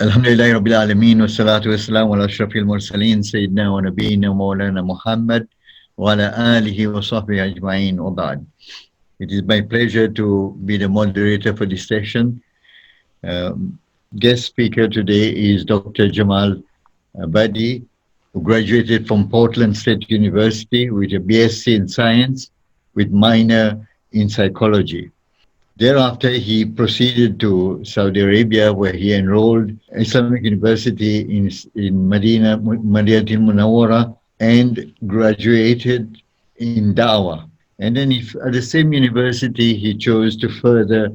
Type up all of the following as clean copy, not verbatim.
الحمد لله رب العالمين والصلاة والسلام على أشرف المرسلين سيدنا ونبينا مولانا محمد وعلى آله وصحبه أجمعين وبعد. It is my pleasure to be the moderator for this session. Guest speaker today is Dr. Jamal Badi, who graduated from Portland State University with a BSc in Science with minor in Psychology. Thereafter, he proceeded to Saudi Arabia, where he enrolled Islamic University in Madinatul Munawwara, and graduated in Dawah. And then at the same university, he chose to further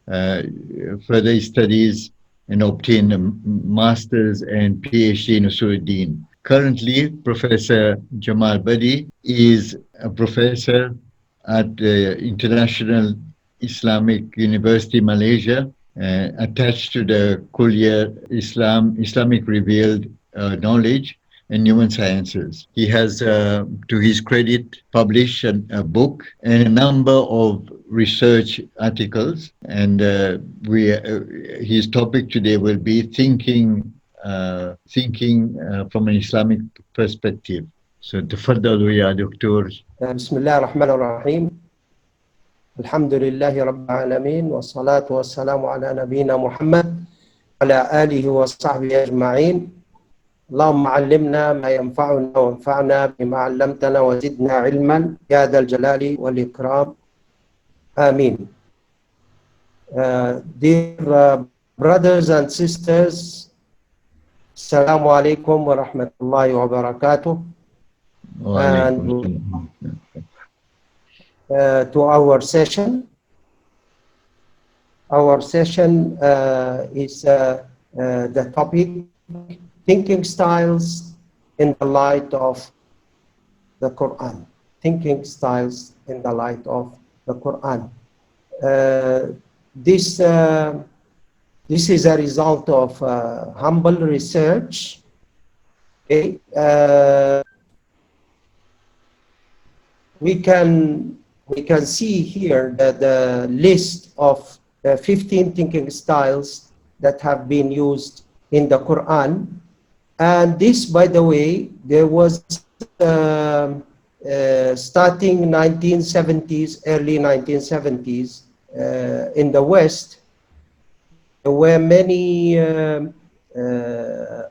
his studies and obtain a master's and PhD in Usuluddin. Currently, Professor Jamal Badi is a professor at the International Islamic University, Malaysia, attached to the Kuliah Islamic Revealed Knowledge and Human Sciences. He has, to his credit, published a book and a number of research articles. And his topic today will be thinking from an Islamic perspective. So, تفضلوا يا دكتور. بسم الله الرحمن الرحيم. الحمد لله رب العالمين والصلاة والسلام على نبينا محمد وعلى آله وصحبه أجمعين. اللهم علمنا ما ينفعنا وانفعنا بما علمتنا وزدنا علما يا ذا الجلال والإكرام. آمين. Dear brothers and sisters, Assalamu alaikum wa rahmatullahi wa barakatuh. And to our session. Our session is the topic, thinking styles in the light of the Quran. Thinking styles in the light of the Quran. This is a result of humble research. Okay? We can see here that the list of 15 thinking styles that have been used in the Quran. And this, by the way, there was starting 1970s, early 1970s in the West, there were many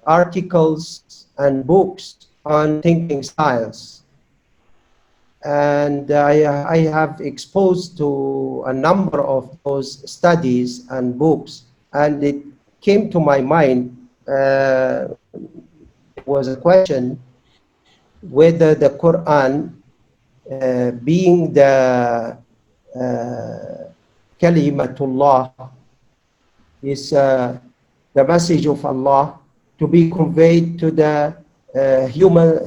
articles and books on thinking styles. And I have exposed to a number of those studies and books, and it came to my mind, was a question whether the Quran, being the Kalimatullah, is the message of Allah to be conveyed to the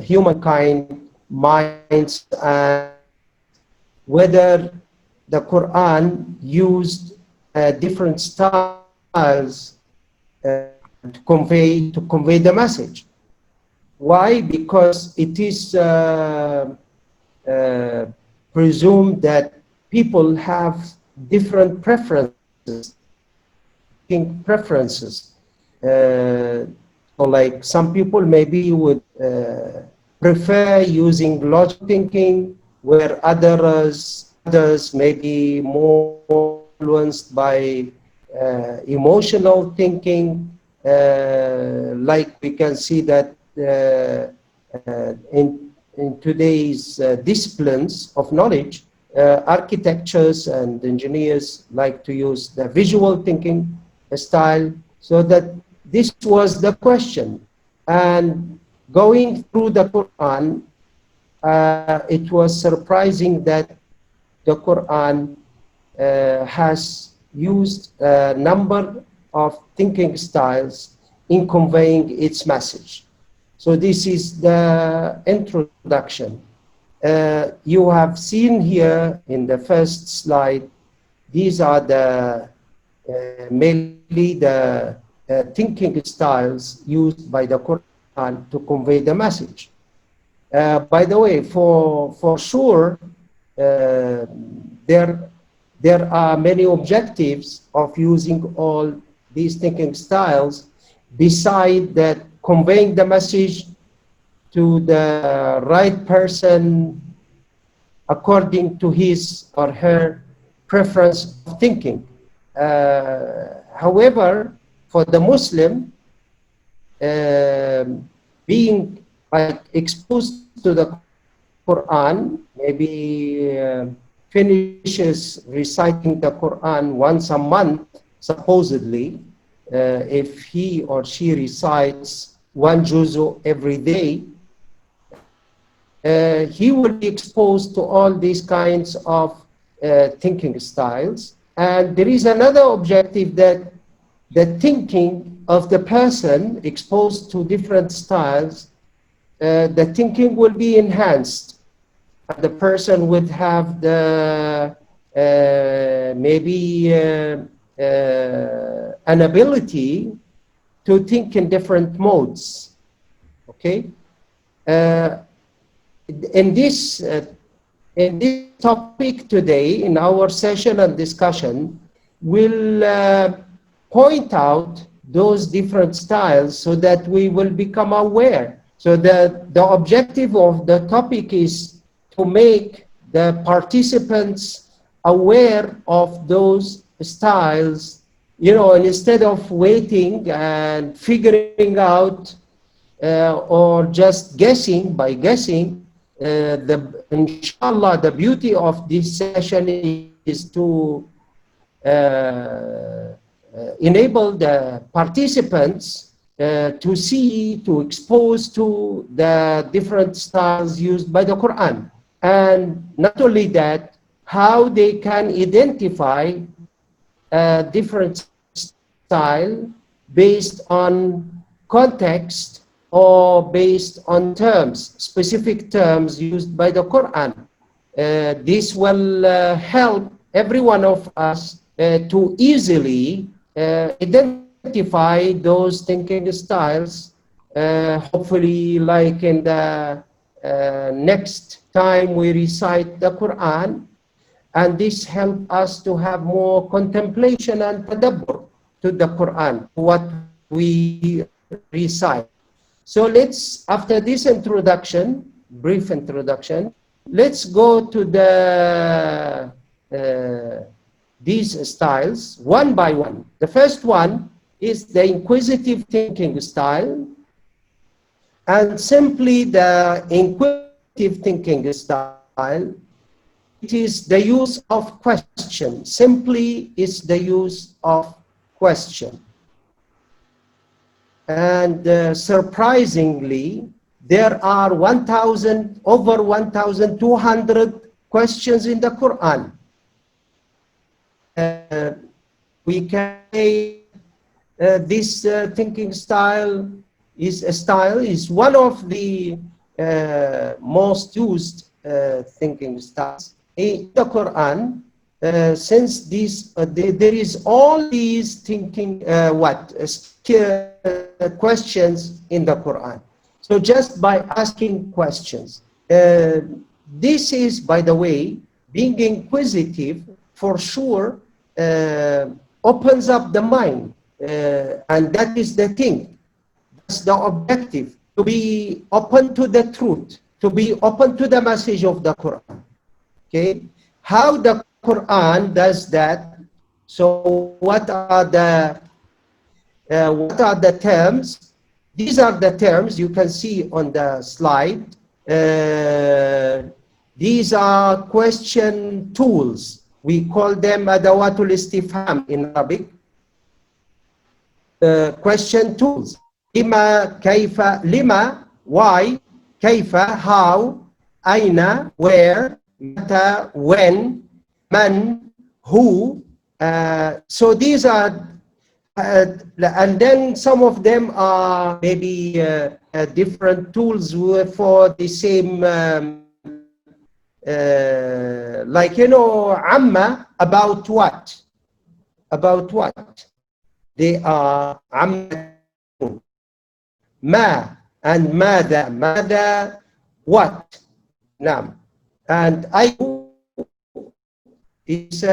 humankind minds, and whether the Quran used different styles to convey the message. Why? Because it is presumed that people have different preferences, so like some people maybe would prefer using logic thinking, where others may be more influenced by emotional thinking. Like we can see that in today's disciplines of knowledge, architectures and engineers like to use the visual thinking style. So that this was the question. And going through the Quran, it was surprising that the Quran has used a number of thinking styles in conveying its message. So this is the introduction. You have seen here in the first slide, these are the mainly the thinking styles used by the Quran to convey the message. By the way, for sure, there are many objectives of using all these thinking styles, beside that conveying the message to the right person according to his or her preference of thinking. However, for the Muslim, being like exposed to the Quran, maybe finishes reciting the Quran once a month, supposedly, if he or she recites one juzu every day, he will be exposed to all these kinds of thinking styles. And there is another objective, that the thinking of the person exposed to different styles, the thinking will be enhanced. The person would have the maybe an ability to think in different modes. Okay. In this topic today, in our session and discussion, we'll point out those different styles so that we will become aware. So the objective of the topic is to make the participants aware of those styles, you know, and instead of waiting and figuring out or just guessing. By guessing, inshallah, the beauty of this session is to enable the participants to see, to expose to the different styles used by the Quran. And not only that, how they can identify different style based on context or based on terms, specific terms used by the Quran. This will help every one of us to easily identify those thinking styles, hopefully like in the next time we recite the Quran, and this helps us to have more contemplation and tadabbur to the Quran, what we recite. So let's, after this introduction, brief introduction, let's go to the these styles one by one. The first one is the inquisitive thinking style. And simply the inquisitive thinking style, it is the use of question. Simply is the use of question. And surprisingly, there are over 1,200 questions in the Quran. We can say this thinking style is one of the most used thinking styles in the Quran, since there is all these thinking questions in the Quran. So just by asking questions, this is, by the way, being inquisitive for sure opens up the mind, and that is the thing. That's the objective, to be open to the truth, to be open to the message of the Quran. Okay, how the Quran does that? So what are the terms? These are the terms you can see on the slide. These are question tools. We call them adawatul istifham in Arabic. Question tools. Lima, kaifa, lima, why, kaifa, how, aina, where, mata, when, man, who. So these are, and then some of them are maybe different tools for the same, like, you know, amma, about what? About what? They are amma, ma, and mada. Mada, what? Nam. And I is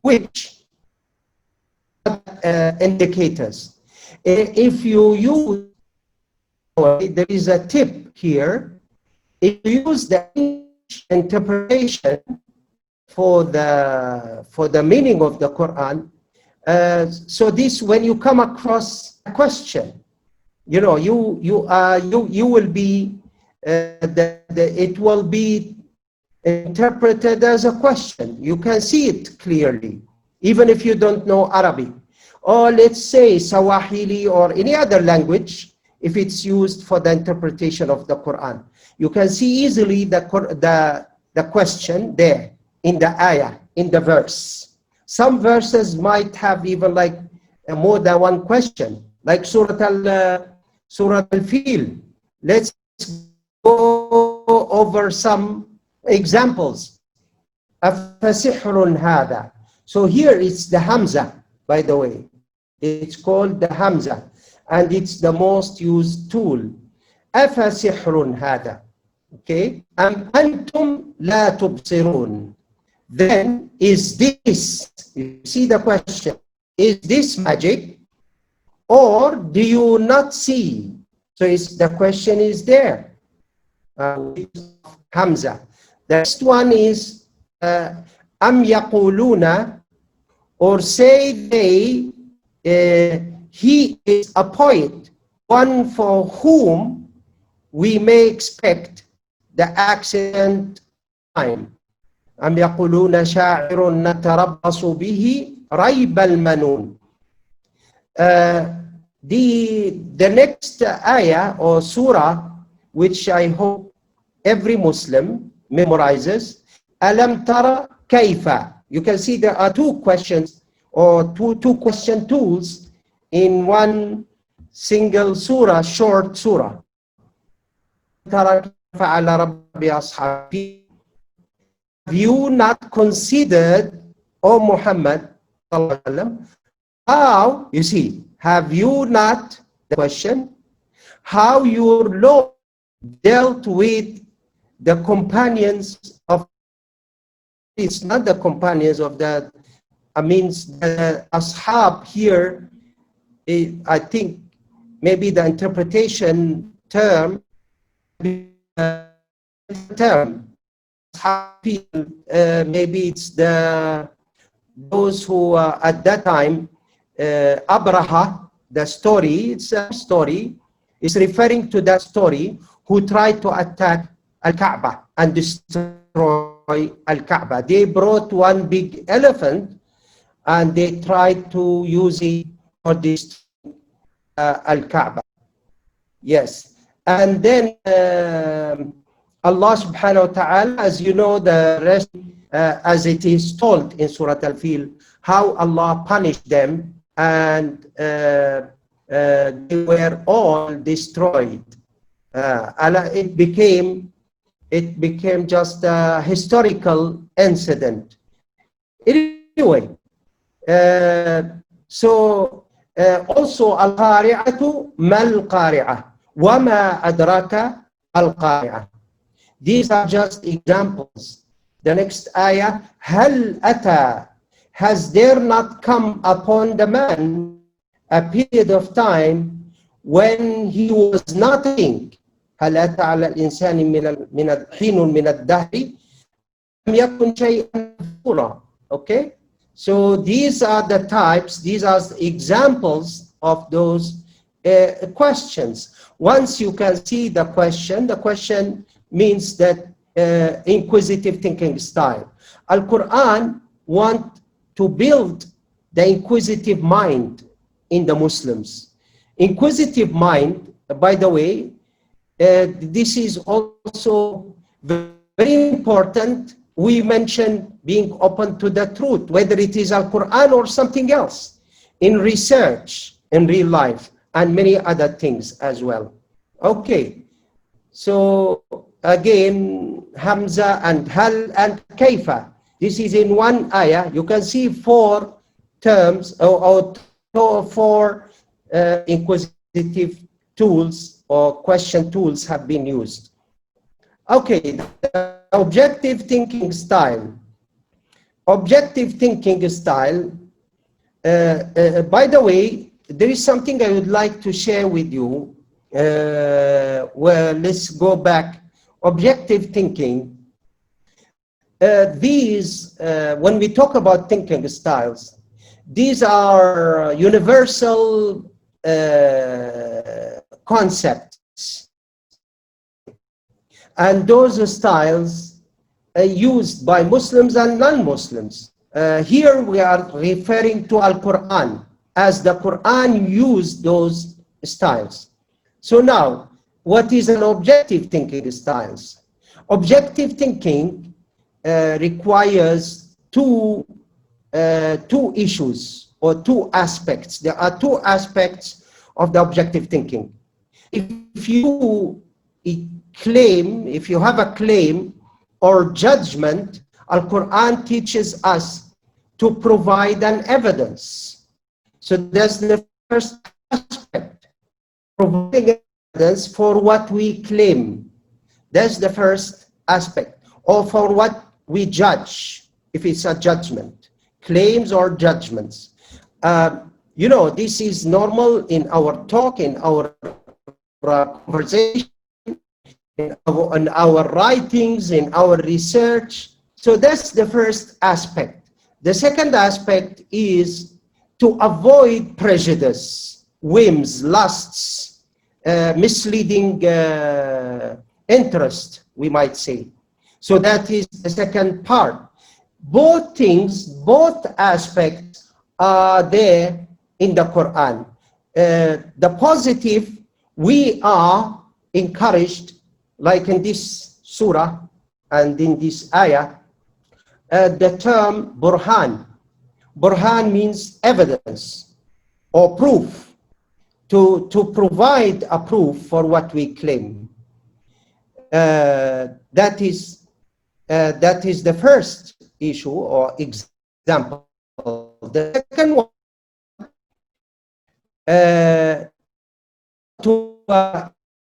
which indicators. If you use, there is a tip here. If you use the English interpretation for the meaning of the Quran, so this, when you come across a question, you know, you will be it will be interpreted as a question. You can see it clearly, even if you don't know Arabic. Or let's say Swahili or any other language, if it's used for the interpretation of the Quran. You can see easily the question there in the ayah, in the verse. Some verses might have even like more than one question, like Surah Al-Fil. Let's go over some examples. أَفَسِحْرٌ هَذَا. So here it's the Hamza, by the way. It's called the Hamza, and it's the most used tool. أَفَسِحْرٌ هَذَا. Okay? أَمْ أَنْتُمْ لَا تُبْصِرُونَ. Then, is this, you see the question, is this magic, or do you not see? So the question is there. Hamza. The next one is أَمْ يَقُولُونَ, or say they, he is a poet, one for whom we may expect the accident time. أَمْ يَقُولُونَ شَاعِرٌ نَتَرَبَّصُ بِهِ رَيْبَ الْمَنُونَ. The next ayah or surah, which I hope every Muslim memorizes, أَلَمْ تَرَ كَيْفَ. You can see there are two questions or two question tools in one single surah, short surah. تَرَ فَعَلَ رَبِّ أَصْحَابِهِ. Have you not considered, O Muhammad, how, you see, have you not, the question, how your Lord dealt with the companions of, it's not the companions of the, I mean, the ashab here, I think maybe the interpretation term, maybe it's those who at that time, Abraha, the story, it's a story, is referring to that story, who tried to attack Al-Kaaba and destroy Al-Kaaba. They brought one big elephant and they tried to use it for this Al-Kaaba. Yes. And then Allah subhanahu wa ta'ala, as you know, the rest, as it is told in Surah Al-Fil, how Allah punished them and they were all destroyed. It became just a historical incident. Anyway, so also al-qari'atu mal-qari'ah wa ma adraka al-qari'ah. These are just examples. The next ayah, hal ata, has there not come upon the man a period of time when he was nothing? هل أتى على الإنسان من حين من الدهر لم يكن شيئا مذكورا. Okay, so these are the types, these are examples of those questions. Once you can see the question means that inquisitive thinking style. Al-Quran want to build the inquisitive mind in the Muslims. Inquisitive mind, by the way, this is also very important. We mentioned being open to the truth, whether it is Al-Quran or something else, in research, in real life, and many other things as well. Okay, so again, Hamza and Hal and Kaifa. This is in one ayah. You can see four terms or four inquisitive tools or question tools have been used. Okay, the objective thinking style. Objective thinking style, by the way, there is something I would like to share with you. Well, let's go back. Objective thinking. When we talk about thinking styles, these are universal concepts. And those styles are used by Muslims and non-Muslims. Here we are referring to Al-Quran, as the Quran used those styles. So now, what is an objective thinking styles? Objective thinking requires two issues or two aspects. There are two aspects of the objective thinking. If you have a claim or judgment, Al-Quran teaches us to provide an evidence. So that's the first aspect, providing evidence for what we claim. That's the first aspect, or for what we judge, if it's a judgment, claims or judgments. You know, this is normal in our talk, in our conversation, in our writings, in our research. So that's the first aspect. The second aspect is to avoid prejudice, whims, lusts, misleading interest, we might say. So that is the second part. Both things, both aspects are there in the Quran. The positive, we are encouraged, like in this surah and in this ayah, the term burhan. Burhan means evidence or proof, to provide a proof for what we claim. That is the first issue or example. The second one,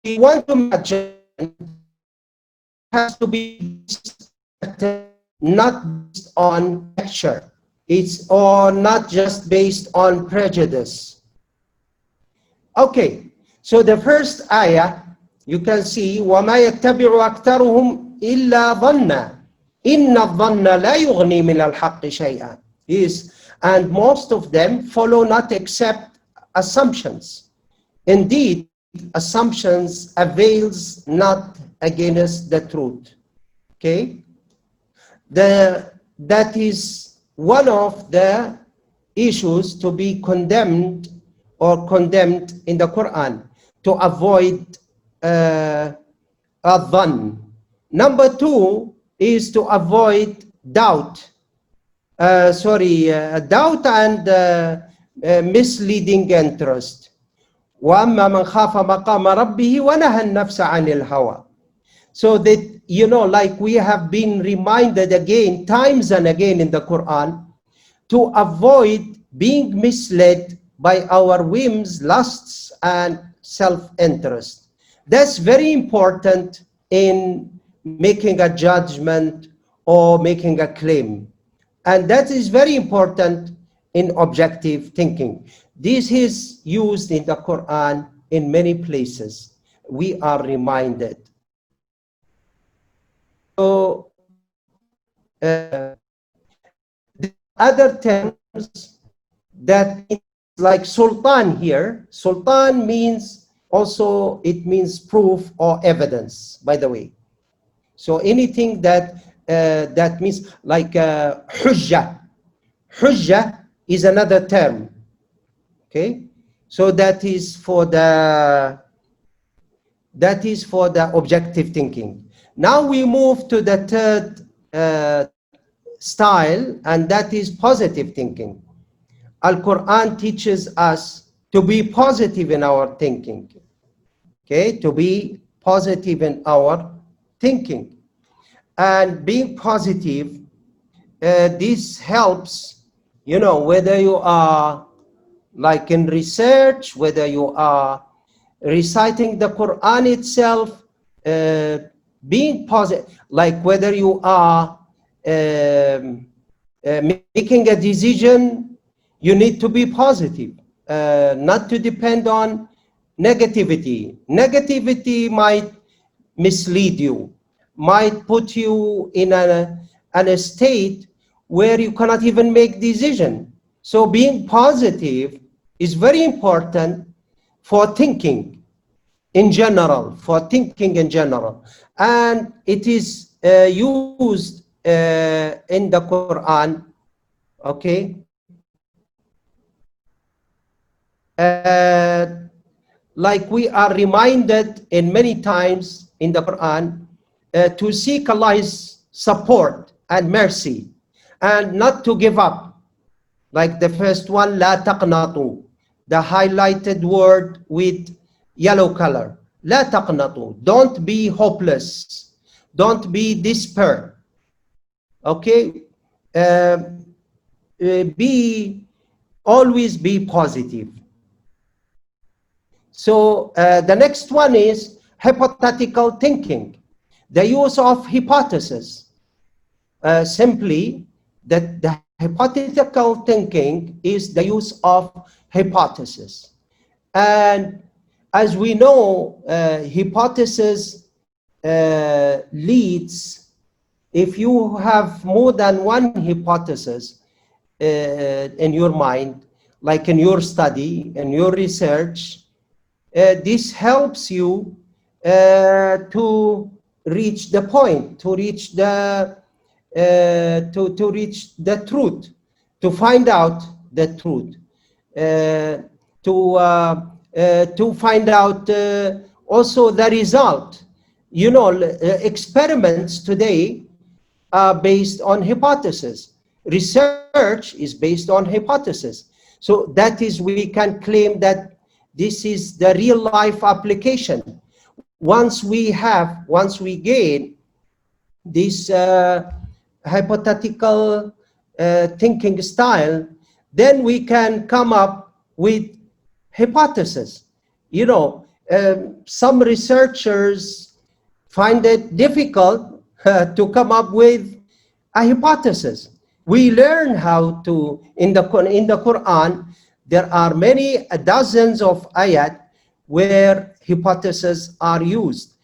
we want to imagine, has to be not based on lecture. It's or not just based on prejudice. Okay, so the first ayah, you can see, وَمَا يَتَّبِعُ أَكْثَرُهُمْ إِلَّا ظَنًّا إِنَّ الظَّنَّ لَا يُغْنِي مِنَ الْحَقِّ شَيْئًا. Yes, and most of them follow not except assumptions. Indeed, assumptions avails not against the truth. Okay, that is one of the issues to be condemned or condemned in the Quran, to avoid adhan. Number two is to avoid doubt. Doubt and misleading interest. وَأَمَّا مَنْ خَافَ مَقَامَ رَبِّهِ وَنَهَى النَّفْسَ عَنِ الْهَوَى. So that, you know, like we have been reminded again, times and again in the Quran, to avoid being misled by our whims, lusts, and self-interest. That's very important in making a judgment or making a claim. And that is very important in objective thinking. This is used in the Quran in many places. We are reminded. So, the other terms that, like sultan here, sultan means also, it means proof or evidence, by the way. So anything that that means, like hujjah. Hujjah is another term. Okay, so that is for the objective thinking. Now we move to the third style, and that is positive thinking. Al-Quran teaches us to be positive in our thinking. Okay, to be positive in our thinking. And being positive, this helps, you know, whether you are like in research, whether you are reciting the Quran itself, being positive, like whether you are making a decision, you need to be positive. not to depend on negativity. Negativity might mislead you, might put you in a state where you cannot even make decision. So being positive is very important for thinking in general, and it is used in the Quran, okay? Like we are reminded in many times in the Quran to seek Allah's support and mercy and not to give up. Like the first one, la taqnatu, the highlighted word with yellow color. La taqnatu, don't be hopeless, don't be despair. Okay, always be positive. So the next one is hypothetical thinking, the use of hypothesis. Simply, that the hypothetical thinking is the use of hypothesis. And as we know, hypothesis leads, if you have more than one hypothesis in your mind, like in your study, in your research, this helps you to reach the point, to reach the truth, to find out the truth, to find out also the result. You know, experiments today are based on hypothesis. Research is based on hypothesis. So that is, we can claim that this is the real life application. Once we gain this hypothetical thinking style, then we can come up with hypothesis. You know, some researchers find it difficult to come up with a hypothesis. We learn how to, in the Quran, there are many dozens of ayat where hypotheses are used.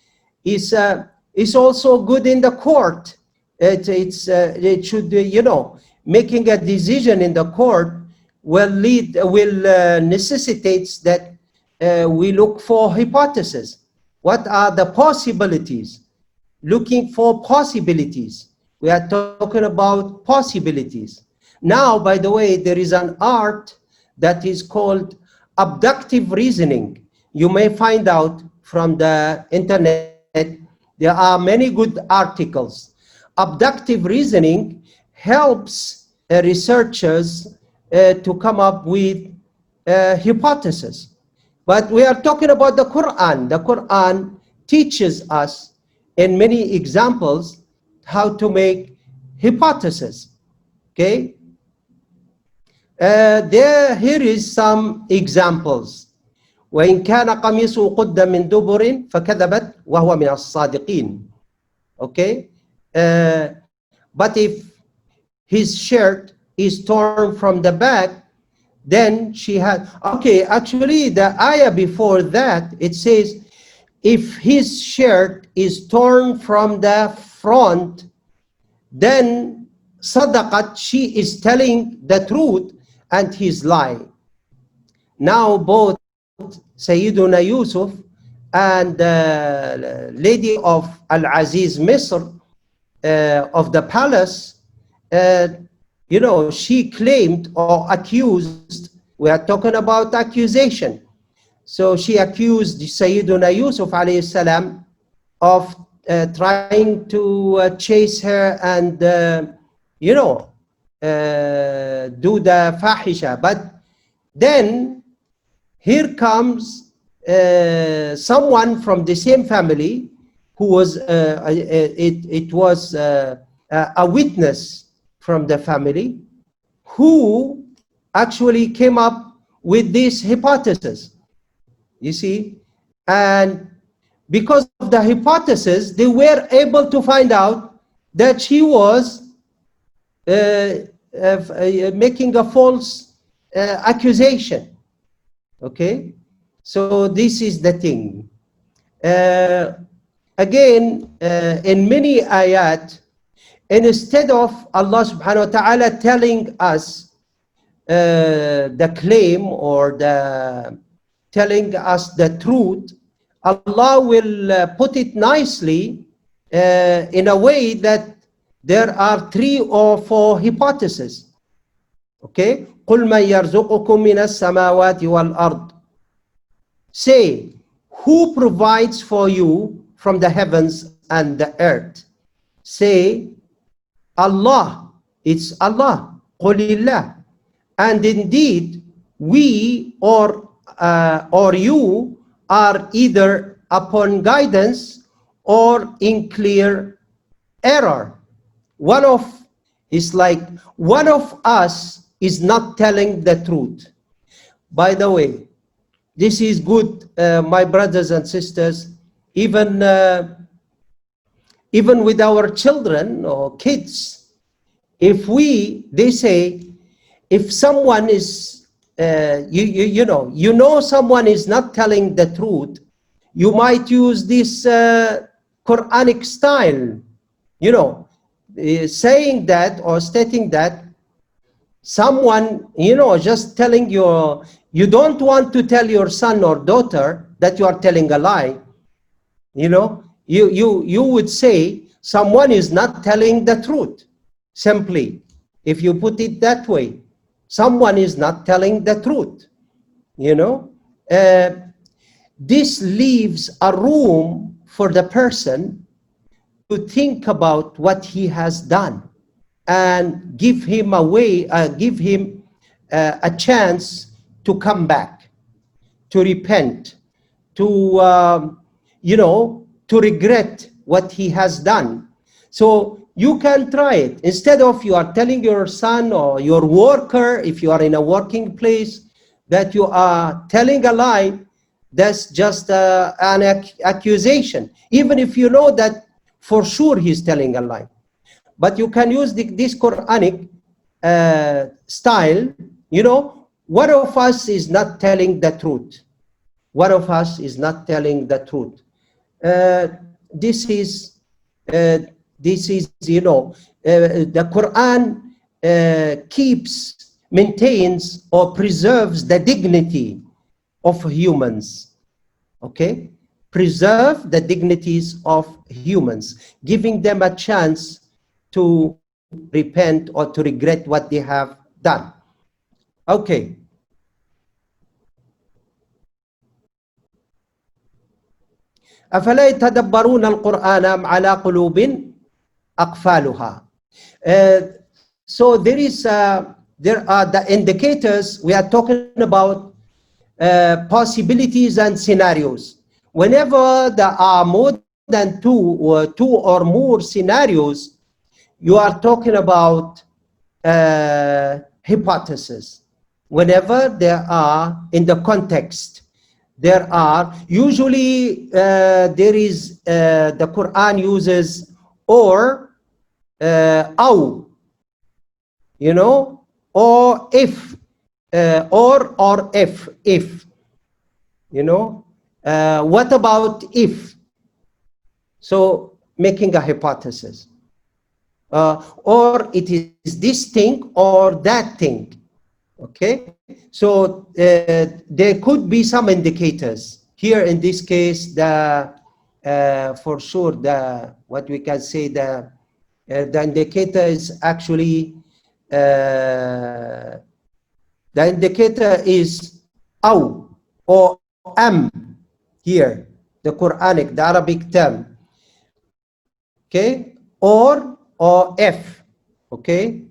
It's also good in the court. It should, you know, making a decision in the court will necessitates that we look for hypotheses. What are the possibilities? Looking for possibilities. We are talking about possibilities. Now, by the way, there is an art that is called abductive reasoning. You may find out from the internet, there are many good articles. Abductive reasoning helps researchers to come up with hypotheses. But we are talking about the Quran. The Quran teaches us in many examples how to make hypotheses. Okay? Here is some examples. وإن كان قميصه قد من دبر فكذبت وهو من الصادقين. Okay? But if his shirt is torn from the back, then she had, okay, actually the ayah before that, it says, if his shirt is torn from the front, then sadaqat, she is telling the truth and he's lying. Now both Sayyiduna Yusuf and the lady of Al-Aziz Misr, of the palace, you know, she claimed or accused, we are talking about accusation. So she accused Sayyiduna Yusuf alayhi salam of trying to chase her and, you know, do the fahisha. But then here comes someone from the same family who was, it was a witness from the family who actually came up with this hypothesis, you see. And because of the hypothesis, they were able to find out that she was making a false accusation. Okay, so this is the thing. Again, in many ayat, instead of Allah subhanahu wa ta'ala telling us the claim or the telling us the truth, Allah will put it nicely in a way that there are 3 or 4 hypotheses. Okay, قُلْ مَنْ يَرْزُقُكُم مِّنَ السَّمَاوَاتِ وَالْأَرْضِ. Say, who provides for you from the heavens and the earth? Say, Allah. It's Allah. Qulillah. And indeed, we or you are either upon guidance or in clear error. One of us is not telling the truth. By the way, this is good, my brothers and sisters, even with our children or kids. If they say, if someone is, you know someone is not telling the truth, you might use this Quranic style, saying that or stating that someone, just telling you don't want to tell your son or daughter that you are telling a lie. You would say someone is not telling the truth. Simply, if you put it that way, someone is not telling the truth. This leaves a room for the person to think about what he has done and give him a chance to come back, to repent, to regret what he has done. So you can try it. Instead of you are telling your son or your worker, if you are in a working place, that you are telling a lie, that's just an accusation, even if you know that for sure he's telling a lie. But you can use this Quranic style, one of us is not telling the truth. One of us is not telling the truth. This is, the Quran maintains or preserves the dignity of humans. Okay? Preserve the dignities of humans, giving them a chance to repent or to regret what they have done. Okay. أفلا يتدبرون القرآن أم على قلوب أقفالها. So there are the indicators. We are talking about possibilities and scenarios. Whenever there are more than two or more scenarios, you are talking about hypotheses. Whenever there are in the context, there are usually there is the Quran uses or أو, or if, or if, what about if? So making a hypothesis, or it is this thing or that thing. Okay, so there could be some indicators here. In this case, for sure what we can say the indicator is actually the indicator is أو or am here, the Quranic, the Arabic term. Okay, or if. Okay,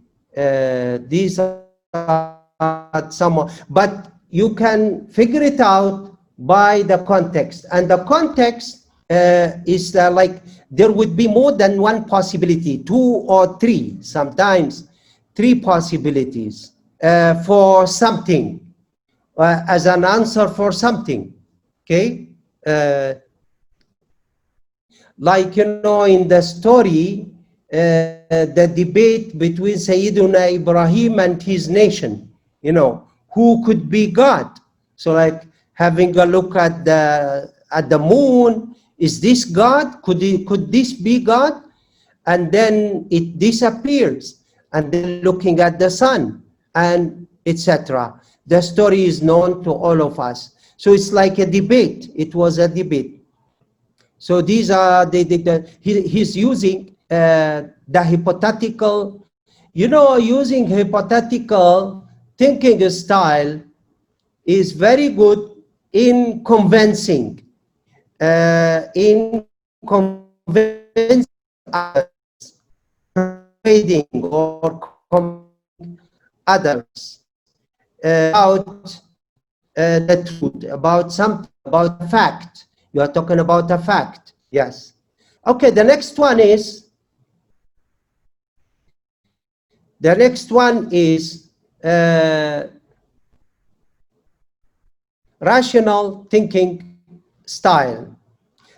these are some, but you can figure it out by the context, and the context is like there would be more than one possibility, 2 or 3, sometimes 3 possibilities for something, as an answer for something. Okay, like in the story, the debate between Sayyiduna Ibrahim and his nation, who could be God. So like having a look at the moon, is this God? Could this be God? And then it disappears. And then looking at the sun, and etc. The story is known to all of us. So it's like a debate. It was a debate. So these are he's using the hypothetical, using hypothetical thinking style is very good in convincing, others, persuading or convincing others about the truth, about something, about a fact. You are talking about a fact. Yes. Okay, the next one is rational thinking style.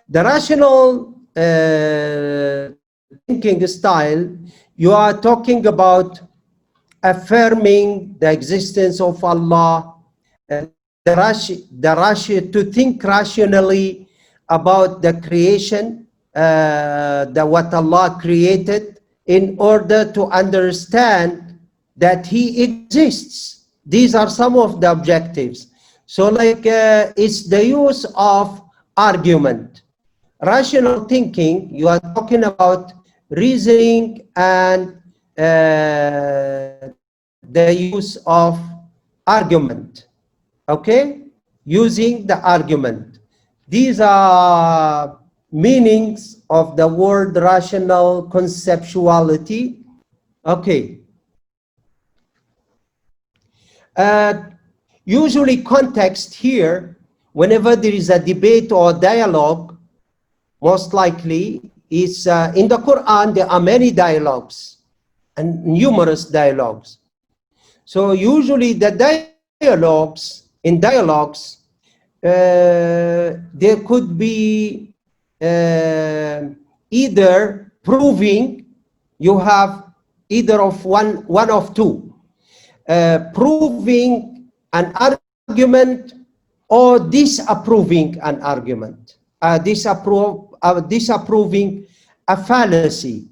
The rational thinking style, you are talking about affirming the existence of Allah, to think rationally about the creation, what Allah created, in order to understand that He exists. These are some of the objectives. So like it's the use of argument. Rational thinking, you are talking about reasoning and the use of argument. Okay, using the argument. These are meanings of the word rational conceptuality. Okay. Usually context here, whenever there is a debate or dialogue, most likely is in the Quran, there are many dialogues and numerous dialogues. So usually the in dialogues, there could be either proving, you have either of one of two, proving an argument or disapproving an argument, disapproving a fallacy.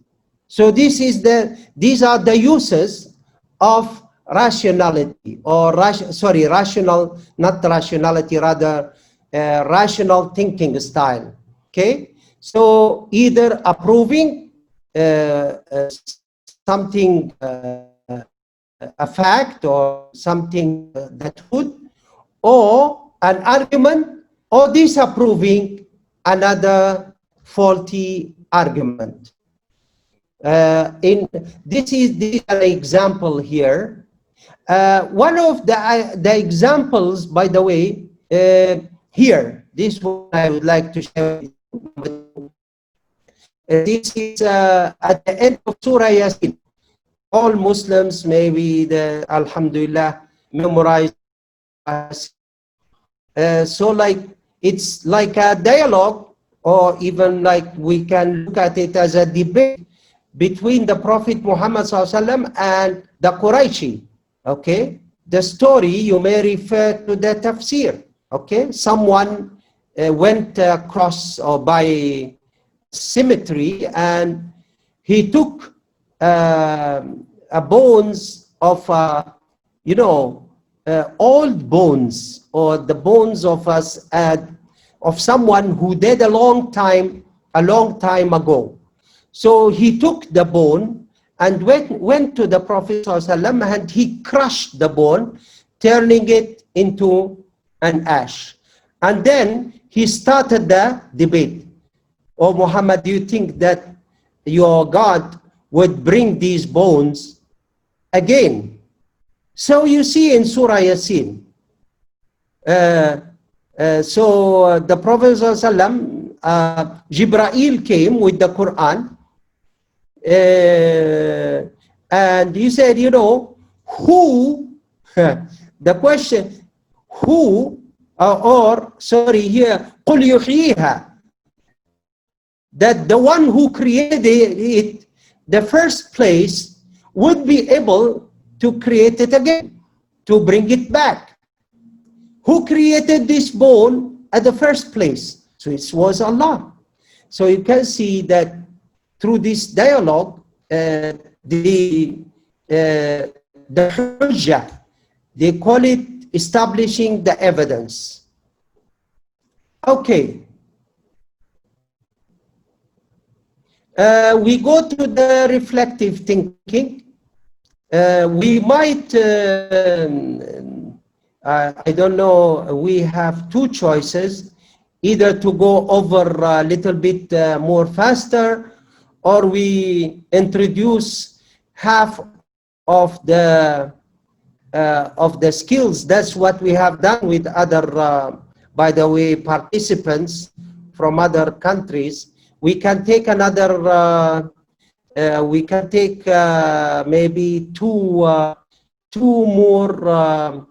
So these are the uses of rationality, or rational, not rationality, rather rational thinking style. Okay, so either approving something, a fact or something that would, or an argument, or disapproving another faulty argument. This is an example here. One of the examples, by the way, here, this one I would like to share with you. This is at the end of Surah Yasin. All Muslims, maybe Alhamdulillah, memorize. So like, it's like a dialogue, or even like we can look at it as a debate between the Prophet Muhammad ﷺ and the Qurayshi. Okay, the story you may refer to the tafsir. Okay, someone went across or by cemetery, and he took bones of old bones, or the bones of us of someone who died a long time ago. So he took the bone and went to the Prophet ﷺ, and he crushed the bone, turning it into an ash. And then he started the debate. Oh Muhammad, do you think that your God would bring these bones again? So you see in Surah Yasin, so the Prophet ﷺ, Jibreel came with the Quran, and he said, who, the question, who, here, قُلْ يُحْيِيهَا, that the one who created it, the first place, would be able to create it again, to bring it back. who created this bone at the first place? So it was Allah. So you can see that through this dialogue, the hujjah, they call it establishing the evidence. Okay. We go to the reflective thinking. We might, I don't know, we have two choices, either to go over a little bit more faster, or we introduce half of the skills. That's what we have done with other, by the way, participants from other countries. We can take another, we can take maybe two more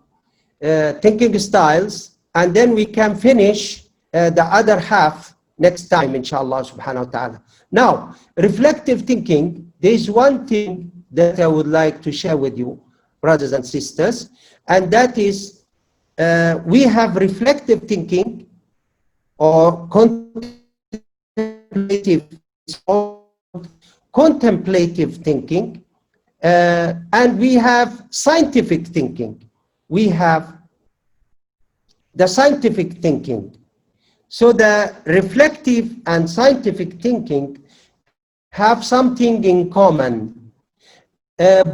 thinking styles, and then we can finish the other half next time, inshallah subhanahu wa ta'ala. Now, reflective thinking, there's one thing that I would like to share with you, brothers and sisters, and that is we have reflective thinking or contemplative thinking, and we have scientific thinking. We have the scientific thinking. So the reflective and scientific thinking have something in common.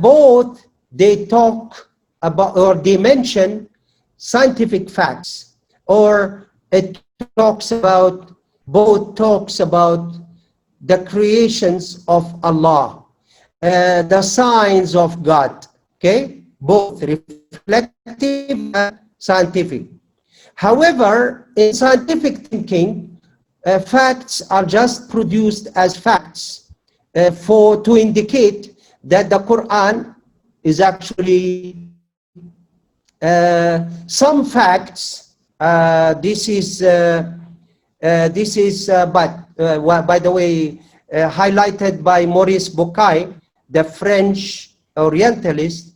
Both they talk about, or they mention scientific facts, or it talks about, both talks about the creations of Allah, the signs of God, okay? Both reflective and scientific. However, in scientific thinking, facts are just produced as facts to indicate that the Quran is actually some facts. This is by the way, highlighted by Maurice Bucaille, the French Orientalist.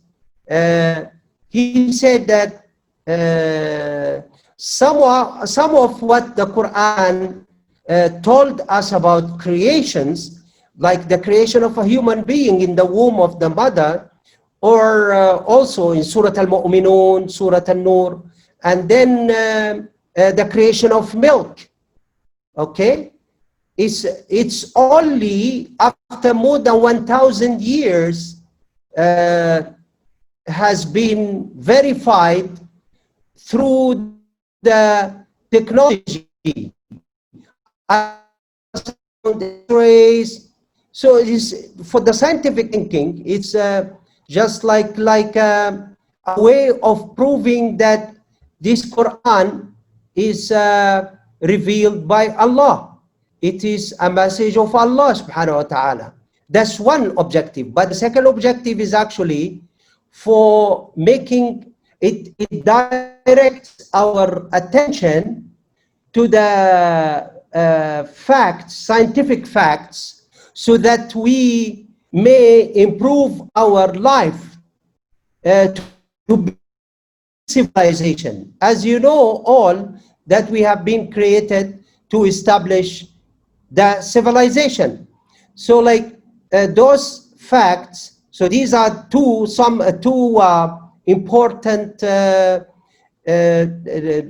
He said that some of what the Quran told us about creations, like the creation of a human being in the womb of the mother, or also in Surah Al-Mu'minun, Surah Al-Nur, and then the creation of milk, okay? It's only after more than 1,000 years has been verified through the technology. So it is, for the scientific thinking, it's just like a way of proving that this Quran is revealed by Allah. It is a message of Allah subhanahu wa ta'ala. That's one objective. But the second objective is actually for making it directs our attention to the facts, scientific facts, so that we may improve our life to be civilization. As you know all, that we have been created to establish the civilization. So like those facts, so these are two important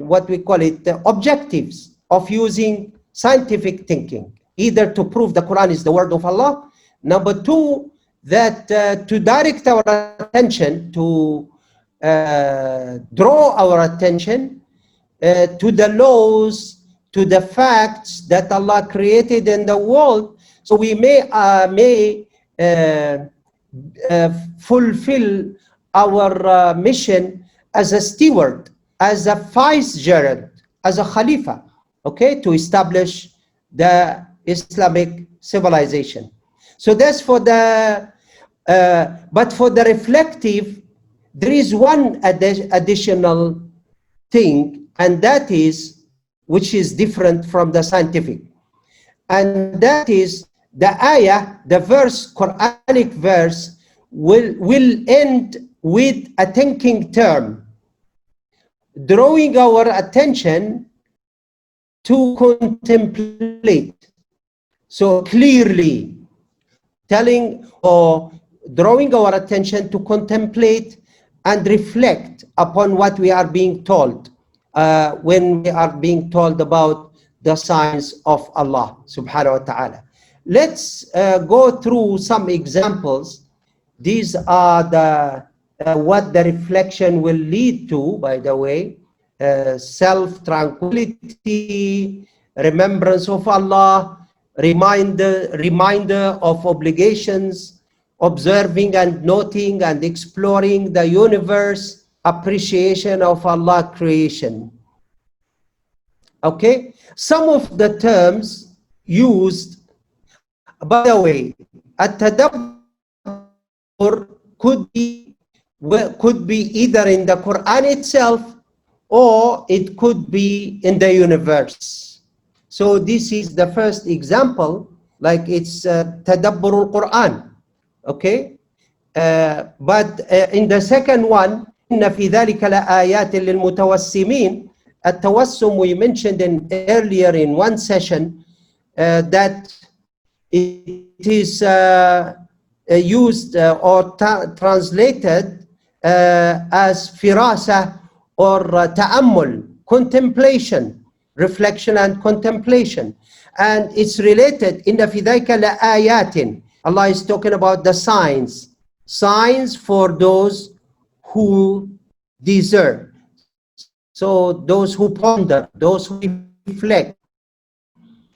what we call it, the objectives of using scientific thinking, either to prove the Quran is the word of Allah. Number two, that to direct our attention, to draw our attention to the laws, to the facts that Allah created in the world, so we may fulfill our mission as a steward, as a vicegerent, as a khalifa, okay, to establish the Islamic civilization. So that's for the, but for the reflective, there is one additional thing, and that is, which is different from the scientific, and that is the ayah, the verse, Quranic verse, will end with a thinking term. drawing our attention to contemplate. So clearly telling or drawing our attention to contemplate and reflect upon what we are being told when we are being told about the signs of Allah subhanahu wa ta'ala. Let's go through some examples. These are the what the reflection will lead to, by the way. Self-tranquility, remembrance of Allah, reminder of obligations, observing and noting and exploring the universe, appreciation of Allah creation. Okay, some of the terms used, by the way, at-tadabbur could be either in the Quran itself or it could be in the universe. So this is the first example, like it's tadabbur al-Quran, okay? But in the second one, إن في ذلك لآيات للمتوسمين. التوسم we mentioned earlier in one session that it is used or translated as firasa or ta'ammul, contemplation, reflection and contemplation. And it's related, إن في ذلك لآيات. Allah is talking about the signs for those who discern. So those who ponder, those who reflect.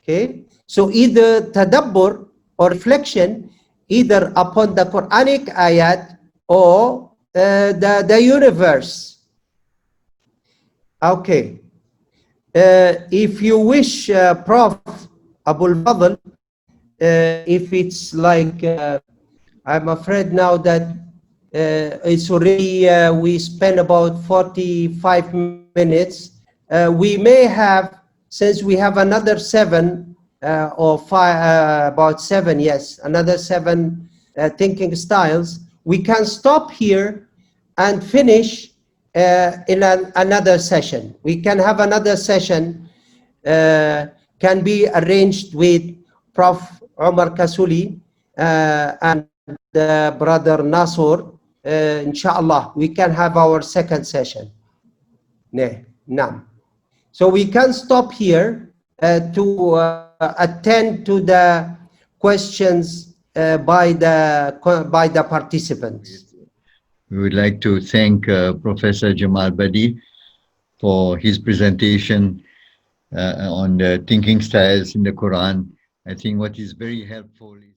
Okay, so either tadabbur or reflection, either upon the Quranic ayat or the universe. Okay, if you wish, Prof. Abul Fadl, if it's like, I'm afraid now that it's already, we spent about 45 minutes. We may have, since we have another 7 or 5, about 7, yes, another 7 thinking styles, we can stop here and finish in another session. We can have another session, can be arranged with Prof. Omar Kasuli and Brother Nasur. Inshallah, we can have our second session. Naam. So we can stop here to attend to the questions by the participants. We would like to thank Professor Jamal Badi for his presentation on the thinking styles in the Quran. I think what is very helpful is